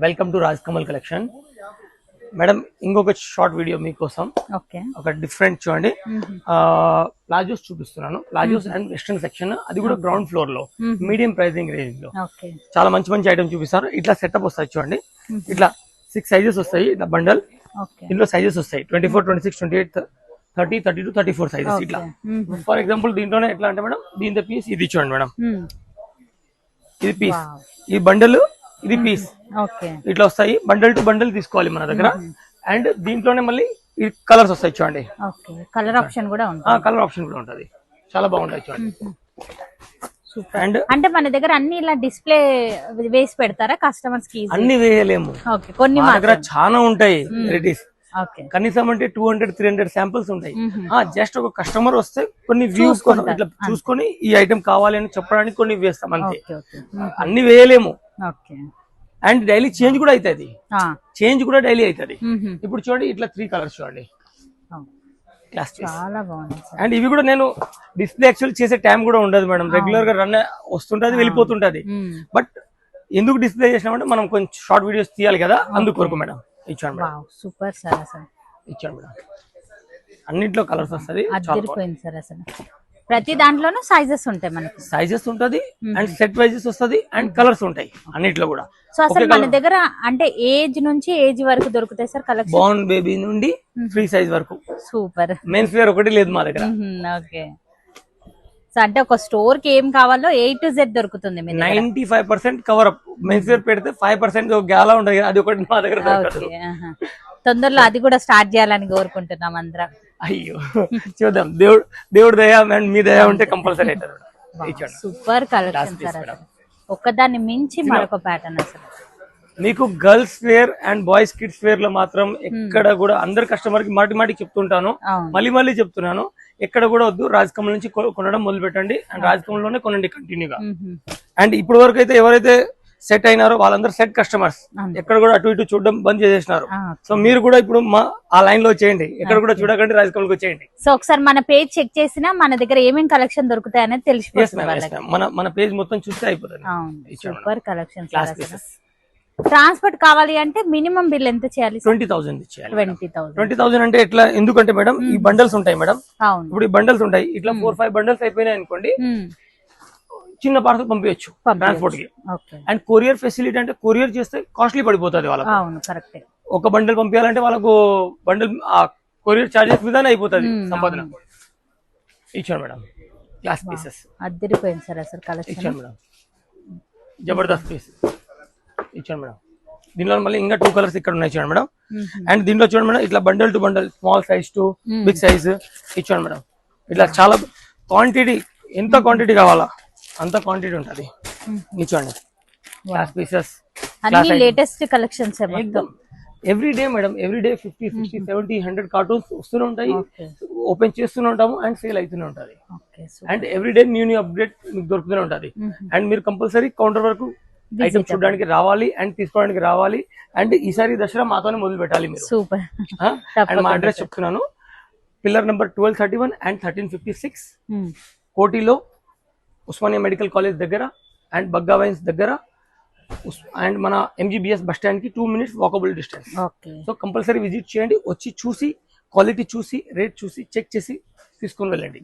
Welcome to Raj Kamal collection. Madam ఇంకొక short video మీకోసం. Okay, ఒక డిఫరెంట్ చూడండి, ప్లాజోస్ చూపిస్తున్నాను. ప్లాజోస్ అండ్ వెస్టర్న్ సెక్షన్, అది కూడా గ్రౌండ్ ఫ్లోర్ లో మీడియం ప్రైసింగ్ రేంజ్ లో చాలా మంచి మంచి ఐటమ్ చూపిస్తారు. ఇట్లా సెటప్ వస్తాయి చూడండి, ఇట్లా 6 సైజెస్ వస్తాయి. ఇట్లా బండల్, ఇందులో సైజెస్ వస్తాయి 24, 26, 28, 30, 32, 34 సైజెస్. ఇట్లా ఫర్ ఎగ్జాంపుల్ దీంట్లోనే ఎట్లా అంటే మేడం, దీంతో పీస్ ఇది చూడండి మేడం, ఇది పీస్, ఈ బండల్, ఇది పీస్, ఇట్లా వస్తాయి. బండల్ టు బండల్ తీసుకోవాలి మన దగ్గర. అండ్ దీంట్లోనే మళ్ళీ ఈ కలర్స్ వస్తాయి చూడండి, కలర్ ఆప్షన్ కూడా ఉంటుంది. చాలా బాగుంటాయి చూడండి. అండ్ అంటే మన దగ్గర అన్ని ఇలా డిస్ప్లే వేసి పెడతారా కస్టమర్స్ కి? అన్ని వేయలేము, కొన్ని మా దగ్గర చాలా ఉంటాయి వెరైటీస్. కనీసం అంటే 200, 300 శాంపిల్స్ ఉంటాయి. జస్ట్ ఒక కస్టమర్ వస్తే కొన్ని వ్యూస్ కోసం ఇట్లా చూసుకొని ఈ ఐటమ్ కావాలి అని చెప్పడానికి కొన్ని వేస్తాం అంతే, అన్ని వేయలేము. అండ్ డైలీ చేంజ్ కూడా అవుతుంది, డైలీ అవుతుంది. ఇప్పుడు చూడండి, ఇట్లా 3 కలర్స్ చూడండి, చాలా బాగుంది. అండ్ ఇవి కూడా నేను డిస్ప్లే యాక్చువల్ చేసే టైం కూడా ఉండదు మేడం, రెగ్యులర్ గా రన్ వస్తుంటది, వెళ్ళిపోతుంటది. బట్ ఎందుకు డిస్ప్లే చేసినామంటే మనం కొంచెం షార్ట్ వీడియోస్ తీయాలి కదా, అందుకొరకు మేడం. ఇచ్చాను మేడం, సూపర్ సార్. అసలు ఇచ్చాను మేడం, అన్నింటిలో కలర్స్ వస్తుంది. సార్ అసలు ప్రతి దాంట్లోనూ సైజెస్ ఉంటాయి, మనకి సైజెస్ ఉంటది అండ్ సెట్ వైజెస్ వస్తుంది అండ్ కలర్స్ ఉంటాయి అన్నిట్లో కూడా. సో అసలు మన దగ్గర అంటే ఏజ్ నుంచి ఏజ్ వరకు దొరుకుతాయి సార్ కలెక్షన్? బోర్న్ బేబీ నుండి 3 సైజ్ వరకు. సూపర్. మెన్స్ వేర్ ఒకటి లేదు మా దగ్గర. ఓకే, సో అంటే ఒక స్టోర్ కి ఏం కావాలో A to Z దొరుకుతుంది. 95% కవర్ అప్. మెన్స్ వేర్ పెడితే 5% గ్యాలా ఉంటుంది, అది ఒకటి మా దగ్గర దొరకదు. తొందరలో అది కూడా స్టార్ట్ చేయాలని కోరుకుంటున్నాం అందరం. అయ్యో చూద్దాం, దేవుడు దయ అండ్ మీ దయ ఉంటే కంపల్సరీ అవుతుంది. సూపర్ కలెక్షన్ సార్, ఒక్కదాన్ని మించి మరొక ప్యాటర్న్. అసలు మీకు girls wear and boys kids wear లో మాత్రం ఎక్కడ కూడా అందరు కస్టమర్ కి మాటి చెప్తుంటాను, మళ్ళీ చెప్తున్నాను, ఎక్కడ కూడా వద్దు, రాజ్ కమల్ నుంచి కొనడం మొదలు పెట్టండి. అండ్ రాజ్ కమల్ లోనే కొనండి కంటిన్యూగా. అండ్ ఇప్పటి వరకు అయితే ఎవరైతే సెట్ అయినారో వాళ్ళందరూ సెట్ కస్టమర్స్, ఎక్కడ కూడా అటు ఇటు చూడడం బంద్ చేసేసినారు. సో మీరు కూడా ఇప్పుడు ఆ లైన్ లో చేయండి, ఎక్కడ కూడా చూడకండి, రాజ్ కమల్ కు వచ్చేయండి. సో ఒకసారి మన పేజ్ చెక్ చేసినా మన దగ్గర ఏమేమి కలెక్షన్ దొరుకుతాయి అనేది తెలిసిపోతుంది. మన పేజ్ మొత్తం చూస్తే అయిపోతుంది. Super collection. ట్రాన్స్పోర్ట్ కావాలి అంటే మినిమం బిల్ ఎంత చేయాలి? 20,000 చేయాలి. 20,000 అంటే ఎట్లా, ఎందుకంటే మేడం ఈ బండల్స్ ఉంటాయి మేడం, ఇప్పుడు ఈ బండల్స్ ఉంటాయి, ఇట్లా 4-5 బండల్స్ అయిపోయినాయి అనుకోండి, చిన్న పార్సల్ పంపించచ్చు ట్రాన్స్పోర్ట్ కి. అండ్ కొరియర్ ఫెసిలిటీ అంటే కొరియర్ చేస్తే కాస్ట్లీ పడిపోతుంది వాళ్ళకి. ఒక బండల్ పంపించాలంటే వాళ్ళకు బండల్ కొరియర్ చార్జెస్ మీదనే అయిపోతుంది సంపాదన. ఇచ్చాను మేడం, క్లాస్ పీసెస్ అదిరిపోయింది సార్ అసలు కలెక్షన్. ఇచ్చాను మేడం, జబర్దస్త్ పీస్ ఇచ్చాను మేడం. దీనిలో మళ్ళీ ఇంకా 2 కలర్స్ ఇక్కడ ఉన్నాయి చూడండి మేడం. అండ్ దీంట్లో చూడండి మేడం, ఇట్లా bundle to bundle, small size to big size ఇచ్చాను మేడం. ఇట్లా చాలా క్వాంటిటీ, ఎంత క్వాంటిటీ కావాలా అంత క్వాంటిటీ ఉంటుంది. ఇచ్చాండి క్లాస్ పీసెస్, అన్ని latest collections every day madam, every day 50, 60, 70, 100 cartons వస్తూనే ఉంటాయి, ఓపెన్ చేస్తూనే ఉంటాము అండ్ సేల్ అవుతూనే ఉంటుంది. And every day new update మీకు దొరుకుతూనే ఉంటుంది. అండ్ మీరు కంపల్సరీ కౌంటర్ వరకు ఐటమ్ చూడడానికి రావాలి అండ్ తీసుకోవడానికి రావాలి. అండ్ ఈసారి దసరా మాతోనే మొదలు పెట్టాలి మీరు. సూపర్. అండ్ మా అడ్రస్ చెప్తున్నాను, పిల్లర్ నెంబర్ 1231 అండ్ 1356, కోటిలో ఉస్మానియా మెడికల్ కాలేజ్ దగ్గర అండ్ బగ్గా వైన్స్ దగ్గర, అండ్ మన MGBS బస్ స్టాండ్ కి 2 minutes walkable distance. So compulsory visit చేయండి, వచ్చి చూసి క్వాలిటీ చూసి రేట్ చూసి చెక్ చేసి తీసుకొని వెళ్ళండి.